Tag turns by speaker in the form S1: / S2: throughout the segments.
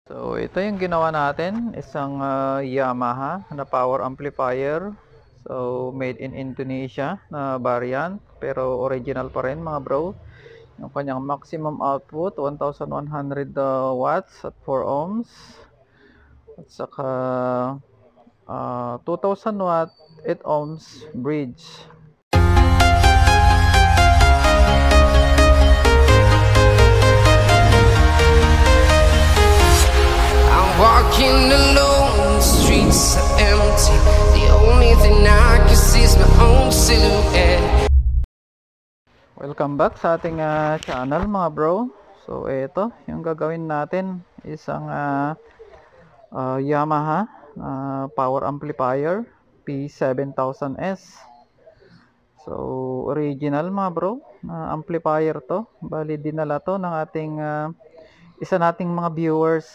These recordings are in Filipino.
S1: So, ito yung ginawa natin, isang Yamaha na power amplifier. So, made in Indonesia na variant, pero original pa rin mga bro. Yung kanyang maximum output, 1,100 watts at 4 ohms. At saka 2,000 watt, 8 ohms bridge.
S2: Walking alone, the streets are empty. The only thing I can see is my own silhouette.
S1: Welcome back sa ating channel mga bro. So ito, yung gagawin natin isang Yamaha power amplifier P7000S. So original mga bro, amplifier to. Bali dinala to ng ating isa nating mga viewers.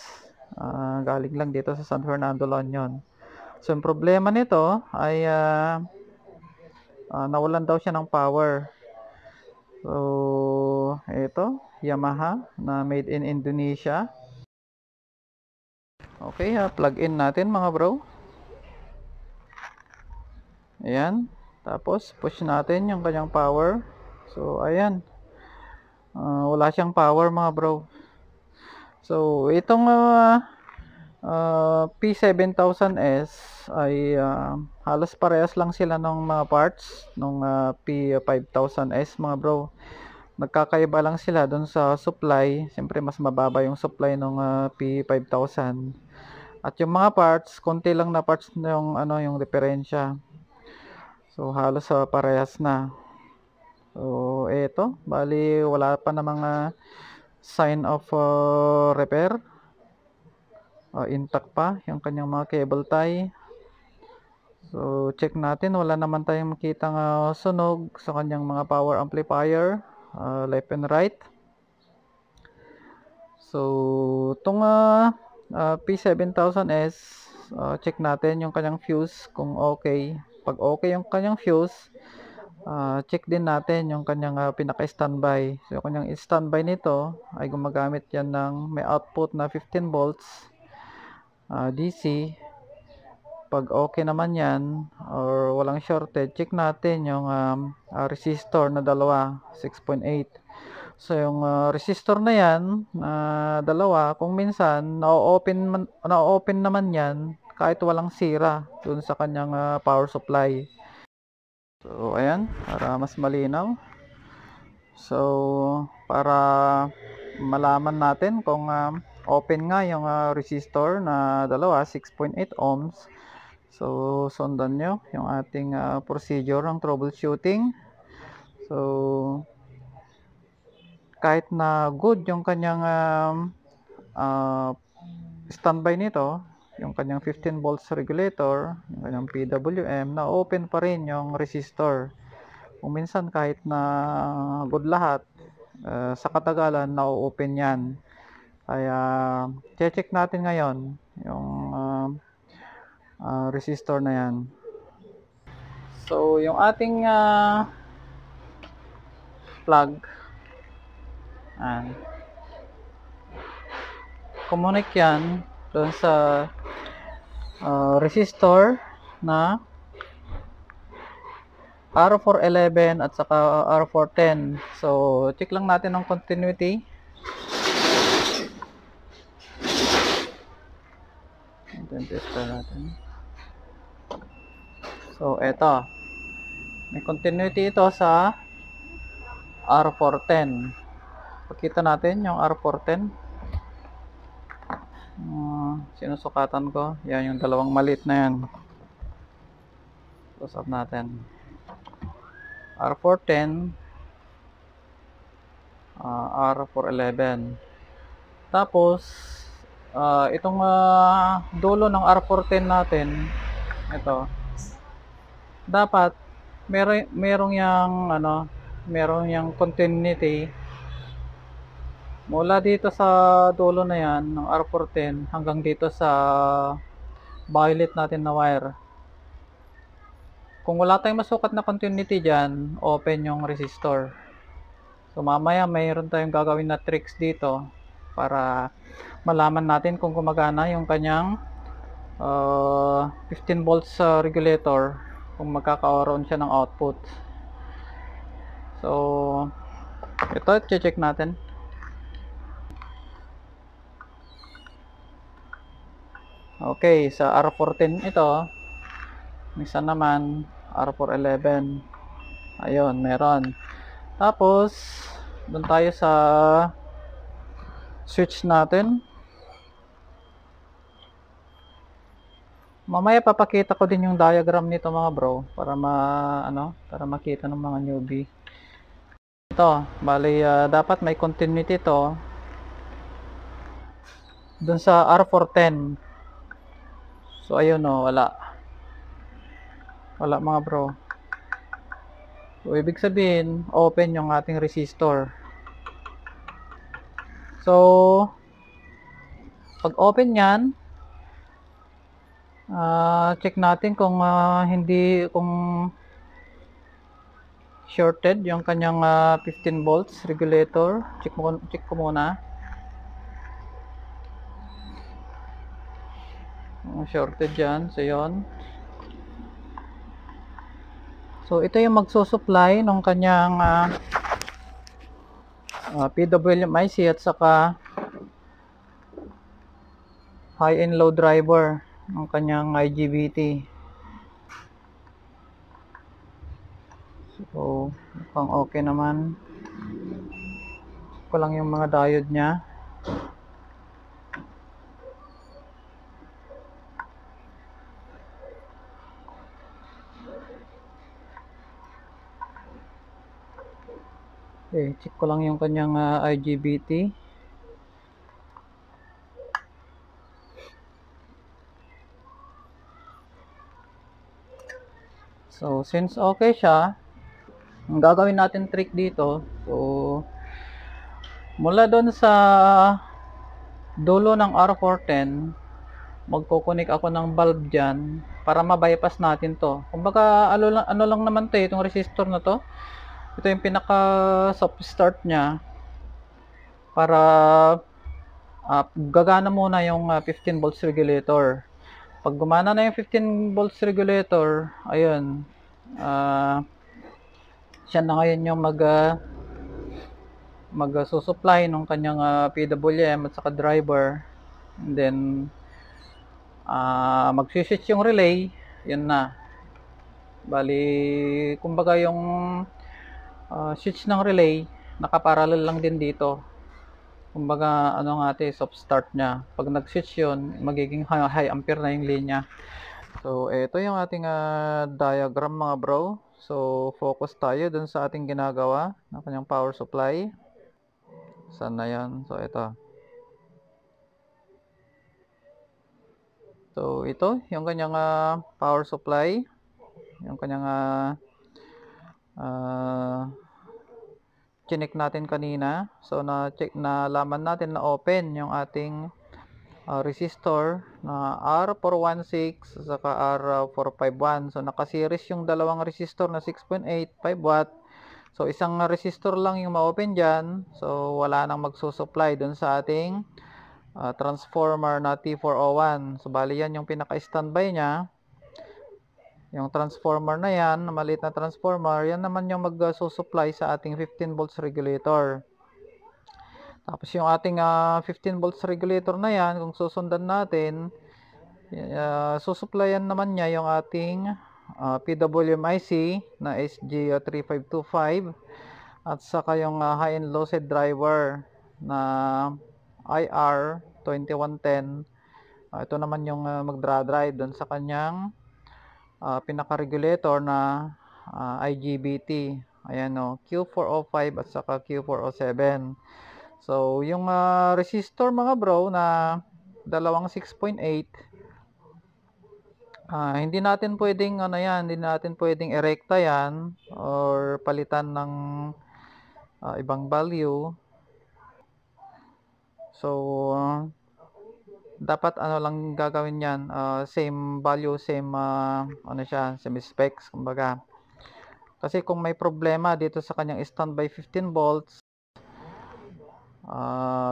S1: Galing lang dito sa San Fernando, La Union. So yung problema nito ay nawalan daw siya ng power. So ito, Yamaha na made in Indonesia. Okay, plug in natin mga bro. Ayan, tapos push natin yung kanyang power. So ayan, wala siyang power mga bro. So itong P7000S ay halos parehas lang sila ng mga parts nung P5000S mga bro. Nagkakaiba lang sila doon sa supply. Siyempre mas mababa yung supply ng P5000. At yung mga parts, konti lang na parts yung yung diferensya. So halos parehas na. So eto, bali wala pa na mga sign of repair. Intact pa yung kanyang mga cable tie. So check natin, wala naman tayong makitang sunog sa kanyang mga power amplifier, left and right. So itong P7000S, check natin yung kanyang fuse kung okay. Pag okay yung kanyang fuse, check din natin yung kanyang pinaka-standby. So yung kanyang standby nito ay gumagamit yan ng may output na 15 volts DC. Pag okay naman yan or walang shorted, check natin yung resistor na dalawa, 6.8. So yung resistor na yan dalawa, kung minsan na-open naman yan kahit walang sira dun sa kanyang power supply. So ayan, para mas malinaw. So para malaman natin kung open nga yung resistor na dalawa, 6.8 ohms. So sundan nyo yung ating procedure ng troubleshooting. So kahit na good yung kanyang standby nito, yung kanyang 15 volts regulator, yung kanyang PWM, na open pa rin yung resistor. Kung minsan kahit na good lahat, sa katagalan na-open yan. Kaya check natin ngayon yung resistor na yan. So yung ating plug, connect yan doon sa resistor na R411 at saka R410. So check lang natin ang continuity. Tester natin. So eto, may continuity ito sa R410. Pakita natin yung R410. Sinusukatan ko. Yan yung dalawang maliit na yan. Close up natin. R410, R411. Tapos itong dulo ng R410 natin, ito, dapat merong yung continuity mula dito sa dulo na yan ng R410 hanggang dito sa violet natin na wire. Kung wala tayong masukat na continuity dyan, open yung resistor. So mamaya mayroon tayong gagawin na tricks dito para malaman natin kung gumagana yung kanyang 15 volts regulator, kung magkakaroon siya ng output. So ito, check natin. Okay, sa R410 ito, minsan naman R411. Ayun, meron. Tapos doon tayo sa switch natin. Mamaya papakita ko din yung diagram nito mga bro, para para makita ng mga newbie. Ito, bali dapat may continuity to dun sa R410. So ayun wala mga bro. So ibig sabihin open yung ating resistor. So pag open yan, check natin kung kung shorted yung kanyang 15 volts regulator. Check ko muna. Shorted yan, so yun. So ito yung magsusupply ng kanyang PWM IC at saka high and low driver ng kanyang IGBT. So mukhang okay naman. Ito lang yung mga diode nya. Okay, check ko lang yung kanyang IGBT. So since okay siya, ang gagawin natin trick dito, so mula doon sa dulo ng R410, magko-connect ako ng bulb dyan para ma-bypass natin to. Kumbaga ano lang naman to itong resistor na to. Ito yung pinaka soft start nya para gagana muna yung 15 volts regulator. Pag gumana na yung 15 volts regulator, ayun, siya na ngayon yung mag-susupply ng kanyang PWM at saka driver. And then mag-switch yung relay, yun na. Bali, kumbaga yung switch ng relay nakaparallel lang din dito. Kumbaga soft start nya. Pag nag-switch yun, magiging high ampere na yung linya. So ito yung ating diagram mga bro. So focus tayo dun sa ating ginagawa ng kanyang power supply. Saan na yan? So ito. So ito yung kanyang power supply. Yung kanyang chinek natin kanina. So nalaman natin na open yung ating resistor na R416 saka R451. So naka-series yung dalawang resistor na 6.8 5 watt. So isang resistor lang yung ma-open dyan. So wala nang magsusupply dun sa ating transformer na T401. So bali yan yung pinaka-standby nya. Yung transformer na yan, na maliit na transformer, yan naman yung mag-susupply sa ating 15 volts regulator. Tapos yung ating 15 volts regulator na yan, kung susundan natin, susupplyan naman niya yung ating PWM IC na SG3525 at saka yung high and low side driver na IR2110. Ito naman yung magdra-drive doon sa kanyang pinaka-regulator na IGBT. Ayan Q405 at saka Q407. So yung resistor mga bro na dalawang 6.8, hindi natin pwedeng hindi natin pwedeng erekta yan or palitan ng ibang value. So dapat lang gagawin yan, same value, same same specs kumbaga. Kasi kung may problema dito sa kanyang standby 15 volts,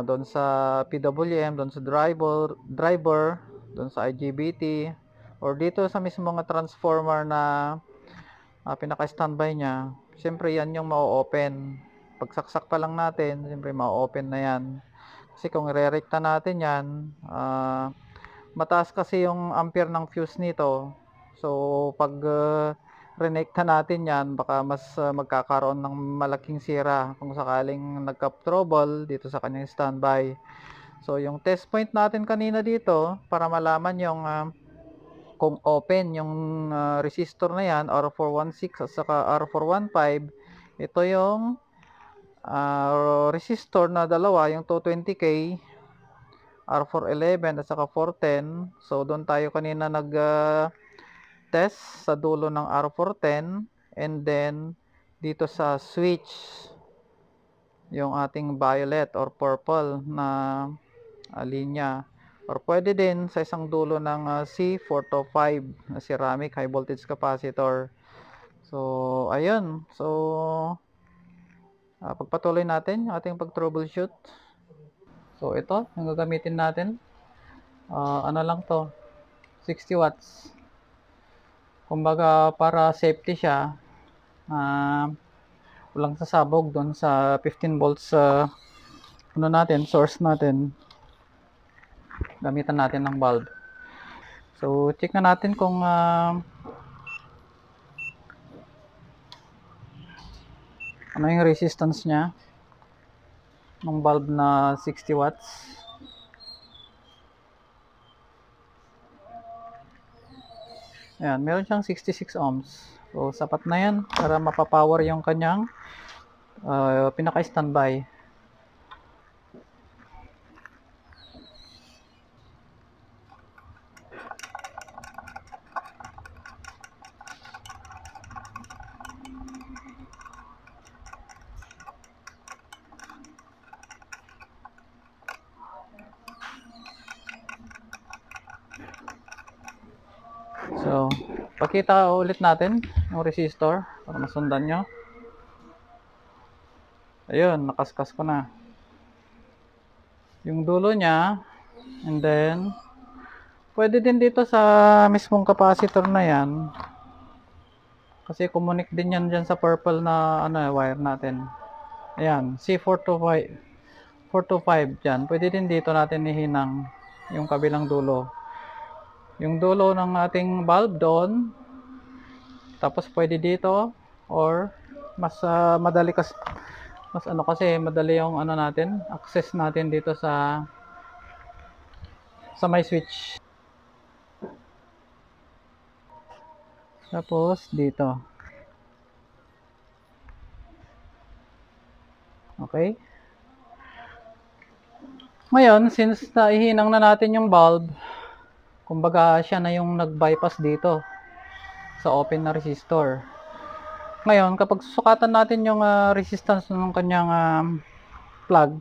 S1: doon sa PWM, doon sa driver, doon sa IGBT, or dito sa mismo nga transformer na pinaka-standby niya. Siyempre yan yung ma-open. Pagsaksak pa lang natin, siyempre ma-open na yan. Kasi kung re-recta natin yan, mataas kasi yung ampere ng fuse nito. So pag renekta natin yan, baka mas magkakaroon ng malaking sira kung sakaling nagka-trouble dito sa kanyang standby. So yung test point natin kanina dito, para malaman yung kung open yung resistor na yan, R416 at saka R415, ito yung resistor na dalawa, yung 220K, R411 at saka 410. So doon tayo kanina nag test sa dulo ng R410, and then dito sa switch yung ating violet or purple na linya, or pwede din sa isang dulo ng C425 na ceramic high voltage capacitor. So ayun, so pagpatuloy natin yung ating pag troubleshoot. So ito yung gagamitin natin, ano lang to, 60 watts. Kumbaga para safety siya, walang sasabog doon sa 15 volts ano natin, source natin. Gamitan natin ng bulb. So check na natin kung ano yung resistance niya ng bulb na 60 watts. Ayan, meron siyang 66 ohms. So sapat na yan para mapapower yung kanyang pinaka-standby. So, pakita ulit natin yung resistor para masundan nyo. Ayun, nakaskas ko na yung dulo niya, and then pwede din dito sa mismong capacitor na yan, kasi connect din yan dyan sa purple na wire natin. Ayan, C425 425 dyan. Pwede din dito natin ihinang yung kabilang dulo, yung dulo ng ating bulb doon, tapos pwede dito, or mas madali kasi, kasi madali yung natin, access natin dito sa may switch. Tapos dito. Okay. Ngayon, since naihinang na natin yung bulb, kumbaga siya na yung nag-bypass dito sa open na resistor. Ngayon, kapag susukatan natin yung resistance ng kanyang plug,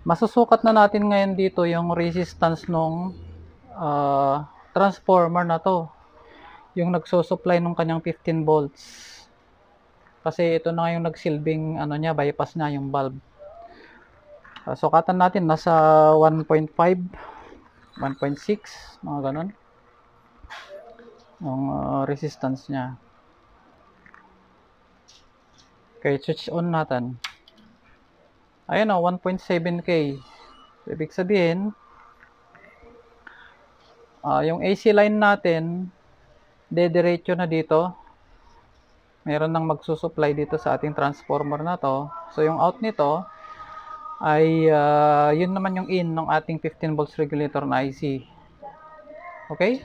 S1: masusukat na natin ngayon dito yung resistance ng transformer na to, yung nagsusupply ng kanyang 15 volts. Kasi ito na yung nagsilbing niya, bypass na yung bulb. Sukatan natin nasa 1.5, 1.6, mga ganon yung resistance niya. Okay, switch on natin. Ayun 1.7K. So, ibig sabihin, yung AC line natin, dediretso na dito. Meron nang magsusupply dito sa ating transformer na to. So, yung out nito, ay yun naman yung in ng ating 15 volts regulator na IC. Okay?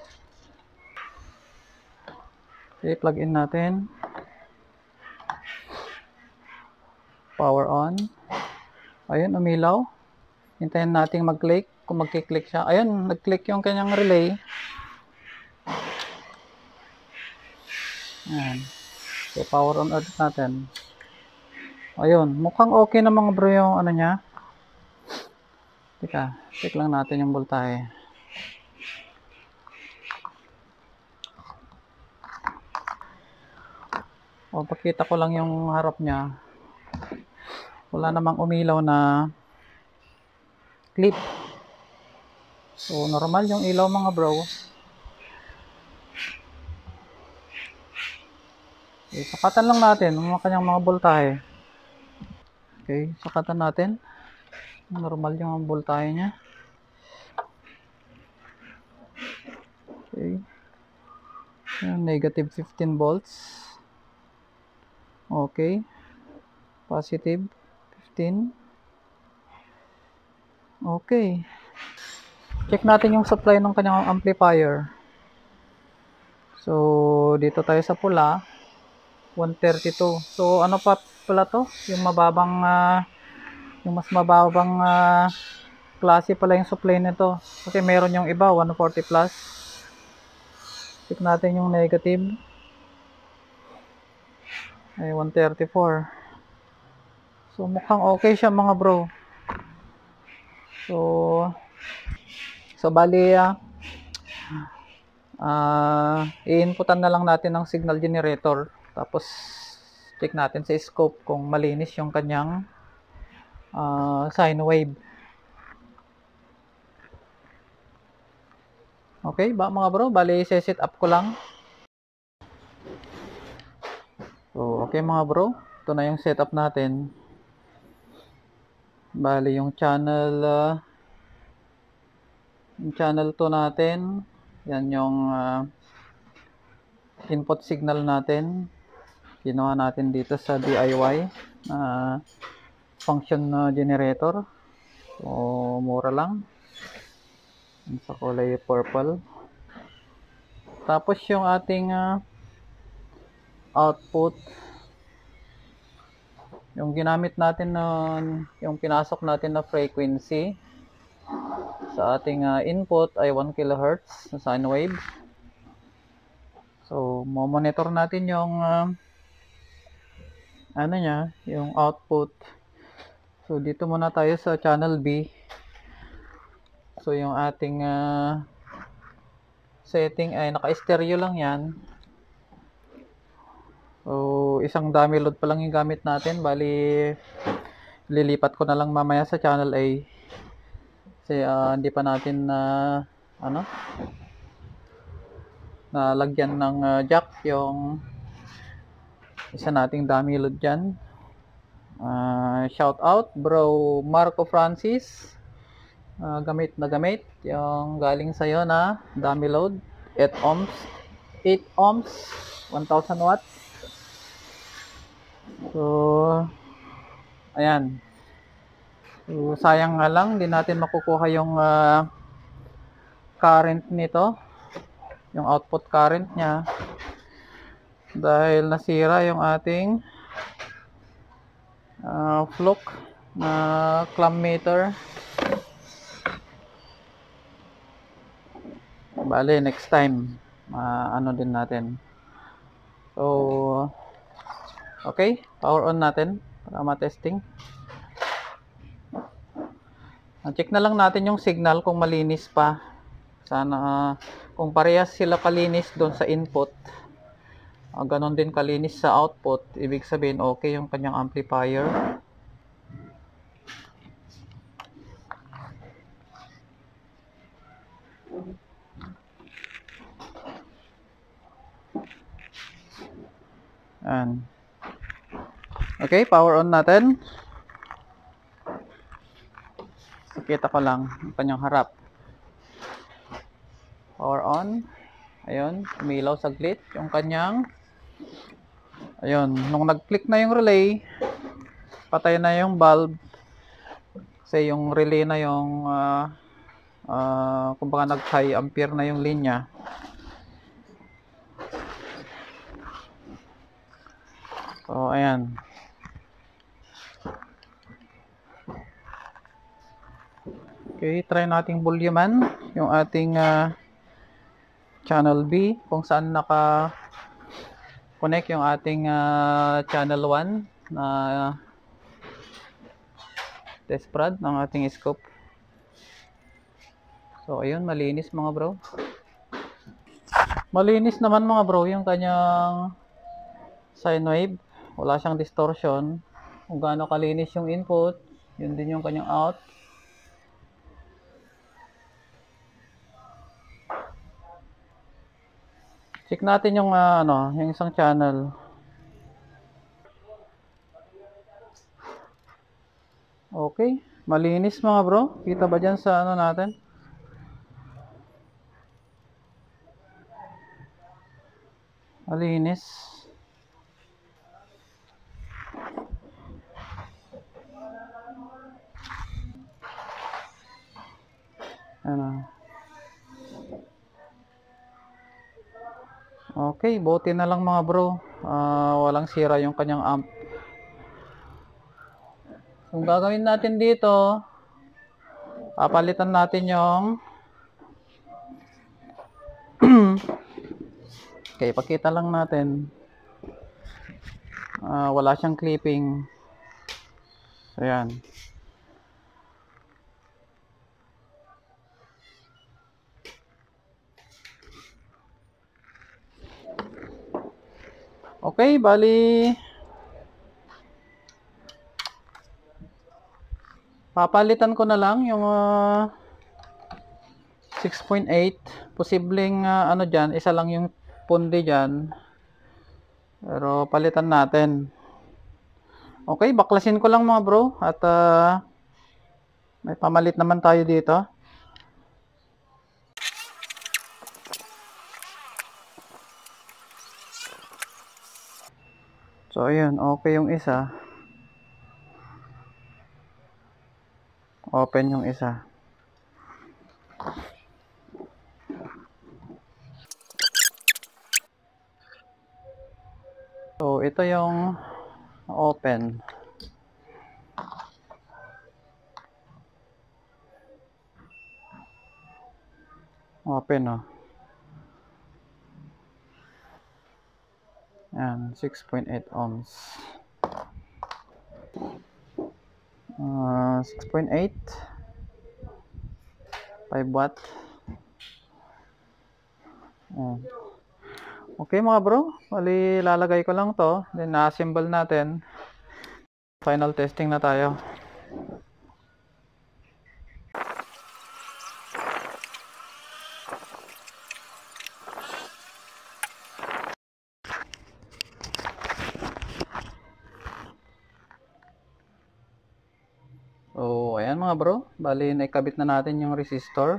S1: Okay, plug in natin. Power on. Ayun, umilaw. Hintayin natin mag-click. Kung mag-click siya. Ayun, nag-click yung kanyang relay. Ayan. So, power on ulit natin. Ayun, mukhang okay na mga bro yung niya. Teka, check lang natin yung voltahe. O, pakita ko lang yung harap niya. Wala namang umilaw na clip. So normal yung ilaw mga bro. Okay, sakatan lang natin ang kanyang mga voltahe. Okay, sakatan natin. Normal yung voltahe niya. Okay. Negative 15 volts. Okay. Positive 15. Okay. Check natin yung supply ng kanyang amplifier. So, dito tayo sa pula. 132. So, ano pa pala to? Yung mababang, yung mas mababang klase pala yung supply nito. Kasi meron yung iba, 140 plus. Check natin yung negative. Ay, 134. So, mukhang okay siya mga bro. So bali, i-inputan na lang natin ng signal generator. Tapos, check natin sa scope kung malinis yung kanyang sine wave. Okay ba mga bro? Bali, set up ko lang. So, okay mga bro. Ito na yung setup natin. Bali, yung channel 2 natin. Yan yung input signal natin. Ginawa natin dito sa DIY function generator. So, mura lang. Sa kulay purple. Tapos yung ating output, yung ginamit natin yung pinasok natin na frequency sa ating input ay 1 kHz na sine wave. So, monitor natin yung ano niya, yung output. So, dito muna tayo sa channel B. So, yung ating setting ay naka-stereo lang yan. So, isang dummy load pa lang yung gamit natin. Bali, lilipat ko na lang mamaya sa channel A. Kasi hindi pa natin nalagyan ng jack yung isa nating dummy load dyan. Shout out bro Marco Francis, gamit na gamit yung galing sa'yo na dummy load 8 ohms 1000 watts. So ayan. So, sayang nga lang di natin makukuha yung current nito, yung output current nya, dahil nasira yung ating fluke na clamp meter. Bale, next time ano din natin. So okay, power on natin para ma-testing. Check na lang natin yung signal kung malinis pa. Sana kung parehas sila kalinis doon sa input, ganon din kalinis sa output, ibig sabihin okay yung kanyang amplifier. Ayan. Okay, power on natin. Kita ko lang yung kanyang harap. Power on. Ayun, umilaw saglit yung kanyang. Ayun, nung nag-click na yung relay, patay na yung bulb. Kasi yung relay na yung kumbaga nag-high ampere na yung linya. So, ayan. Okay, try nating volumean yung ating channel B kung saan naka-connect yung ating channel 1 na test prod ng ating scope. So, ayun, malinis mga bro. Malinis naman mga bro yung kanyang sine wave. Wala siyang distortion. kung gaano kalinis yung input, yun din yung kanyang out. Check natin yung yung isang channel. Okay, malinis mga bro. Kita ba dyan sa natin? Malinis. Ano? Okay, buti na lang mga bro. Walang sira yung kanyang amp. Kung gagawin natin dito, papalitan natin yung okay, pakita lang natin. Wala siyang clipping. So, yan. Okay, bali papalitan ko na lang yung 6.8. Posibleng dyan, isa lang yung pundi dyan. Pero palitan natin. Okay, baklasin ko lang mga bro. At may pamalit naman tayo dito. So ayun, okay yung isa. Open yung isa. So ito yung open. Open oh. Yan, 6.8 ohms. 6.8 5 watt. Yan. Okay mga bro, bali lalagay ko lang to, then na-assemble natin. Final testing na tayo. So ayan mga bro, bali naikabit na natin yung resistor.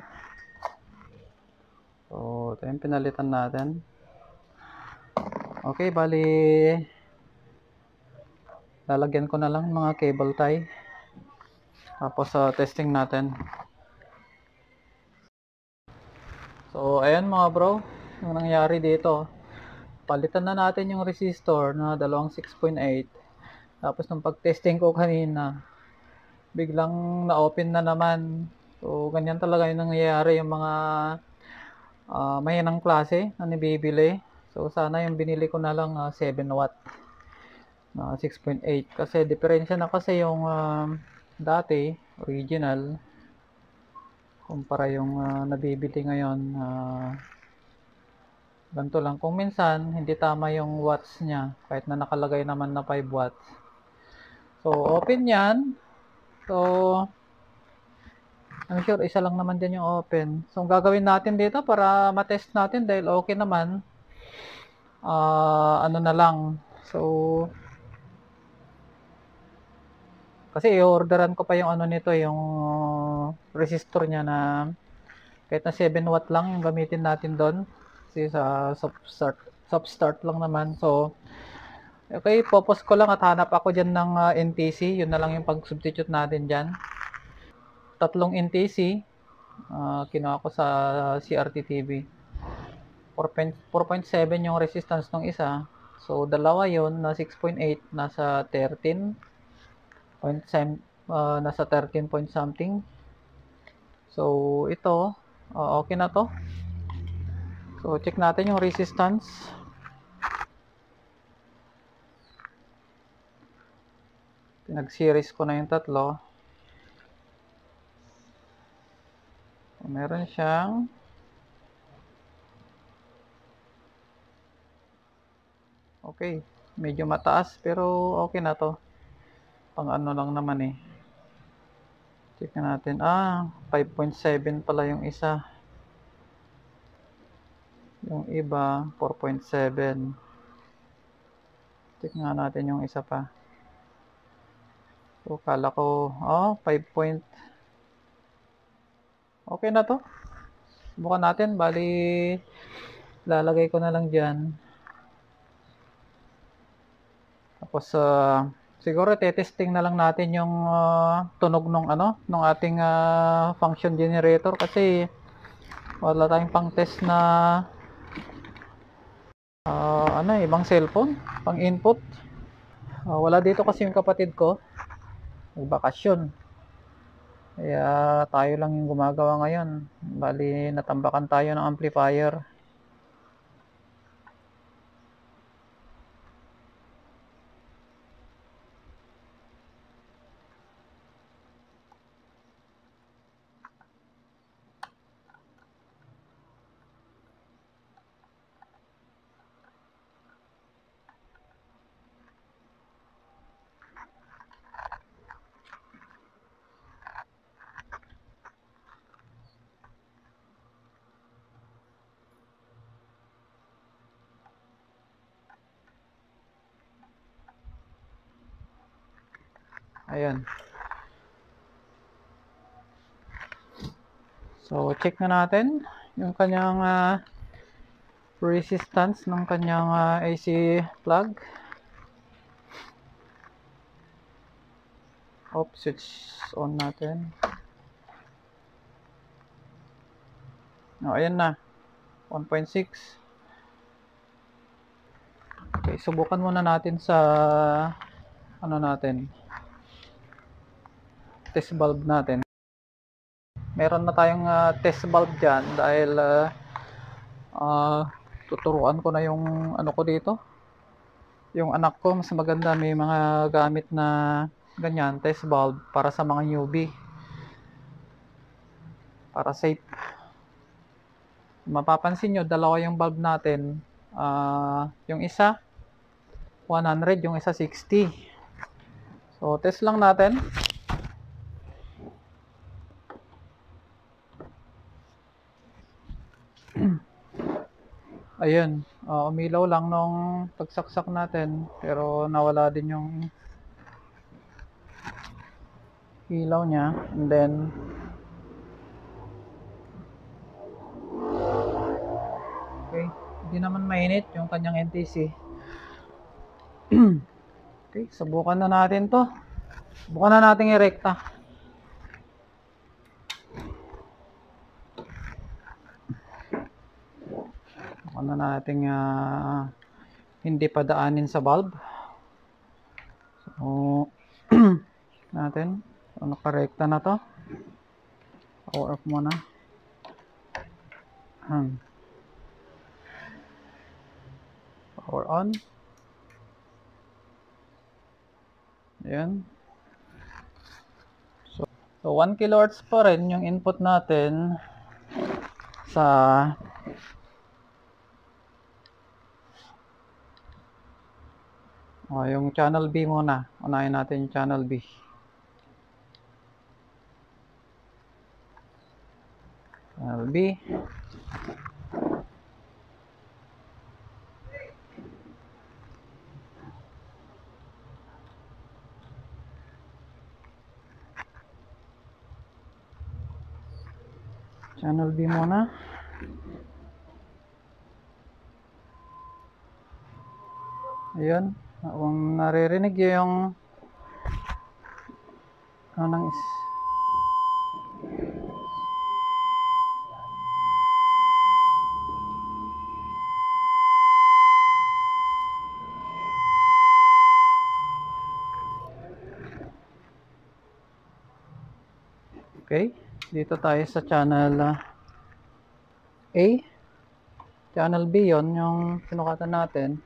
S1: So ito yung pinalitan natin. Okay, bali lalagyan ko na lang mga cable tie. Tapos testing natin. So ayan mga bro, yung nangyari dito, palitan na natin yung resistor na dalawang 6.8. Tapos nung pag-testing ko kanina, biglang na-open na naman. So ganyan talaga yung nangyayari yung mga mahinang klase na nabibili. So sana yung binili ko na lang 7 watt na 6.8 kasi diferensya na kasi yung dati original kumpara yung nabibili ngayon. Ganito lang, kung minsan hindi tama yung watts niya kahit na nakalagay naman na 5 watts. So open yan. So I'm sure isa lang naman din yung open. So ang gagawin natin dito para matest natin dahil okay naman, ano na lang. So kasi i-orderan ko pa yung nito, yung resistor niya na kahit na 7 watt lang yung gamitin natin doon. Kasi sa soft start lang naman. So okay, purpose ko lang at hanap ako dyan ng NTC. Yun na lang yung pag-substitute natin dyan. Tatlong NTC. Kinuha ko sa CRT TV. 4.7 yung resistance ng isa. So dalawa yon na 6.8 nasa 13 nasa 13 point something. So ito okay na to. So check natin yung resistance. Pinag-series ko na yung tatlo. So, meron siyang okay, medyo mataas pero okay na to. Pang ano lang naman eh. Check natin. 5.7 pala yung isa. Yung iba, 4.7. Check nga natin yung isa pa. So, kala ko, 5 point. Okay na to. Subukan natin. Bali, lalagay ko na lang dyan. Tapos, siguro testing na lang natin yung tunog nung ating function generator kasi wala tayong pang test na ibang cellphone, pang input. Wala dito kasi yung kapatid ko, nagbakasyon. Kaya tayo lang yung gumagawa ngayon. Bali, natambakan tayo ng amplifier. Ayan. So, check na natin yung kanyang resistance ng kanyang AC plug. Switch on natin. Ayan na. 1.6. Okay, subukan muna natin sa test bulb natin. Meron na tayong test bulb dyan dahil tuturuan ko na yung ko dito. Yung anak ko, mas maganda may mga gamit na ganyan, test bulb para sa mga newbie. Para safe. Mapapansin nyo, dalawa yung bulb natin. Yung isa 100, yung isa 60. So, test lang natin. Ayun, umilaw lang nung pagsaksak natin, pero nawala din yung ilaw niya. And then okay, hindi naman mainit yung kanyang NTC. Okay, subukan na natin to. Subukan na natin i-rekta. Subukan na natin hindi padaanin sa bulb. So, natin. So, nakarekta na to. Power off muna. Power on. Ayan. So 1 kHz pa rin yung input natin sa yung channel B muna. Unahin natin yung channel B. Channel B. Channel B muna. Ayun. Kung naririnig yung okay, dito tayo sa channel A. Channel B yon yung sinukatan natin.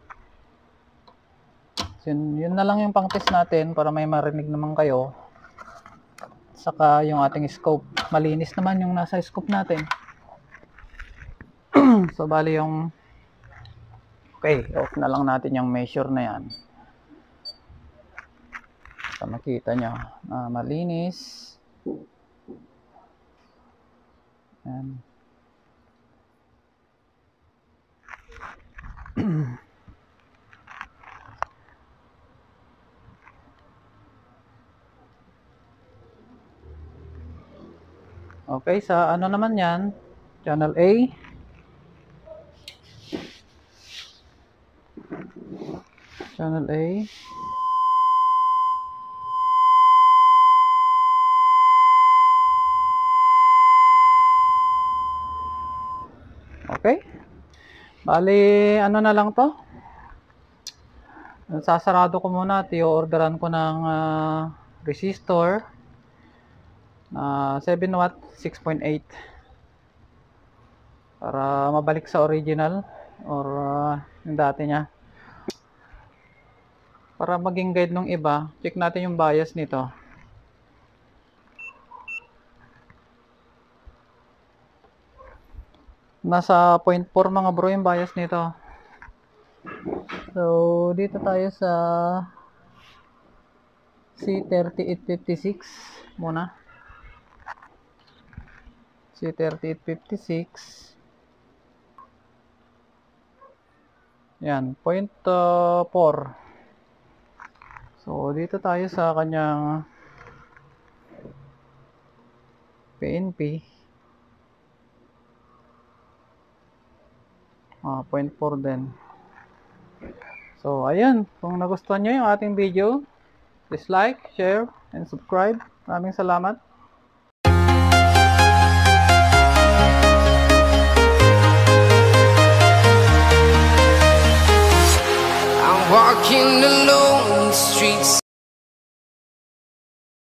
S1: So, yun na lang yung pang test natin para may marinig naman kayo. Saka yung ating scope. Malinis naman yung nasa scope natin. So bali yung okay, off na lang natin yung measure na yan. So makita nyo na malinis. Yan. Okay, sa ano naman yan, channel A. Channel A. Okay. Bali, ano na lang to? Sasarado ko muna at i-orderan ko ng resistor na 7 watt 6.8 para mabalik sa original or yung dati niya. Para maging guide ng iba, check natin yung bias nito. Nasa 0.4 mga bro yung bias nito. So, dito tayo sa C3856 muna. C3856. Yan, 0.4. So, dito tayo sa kanyang PNP. 0.4 din. So, ayan. Kung nagustuhan nyo yung ating video, please like, share, and subscribe. Maraming salamat.
S2: I'm walking alone in the streets.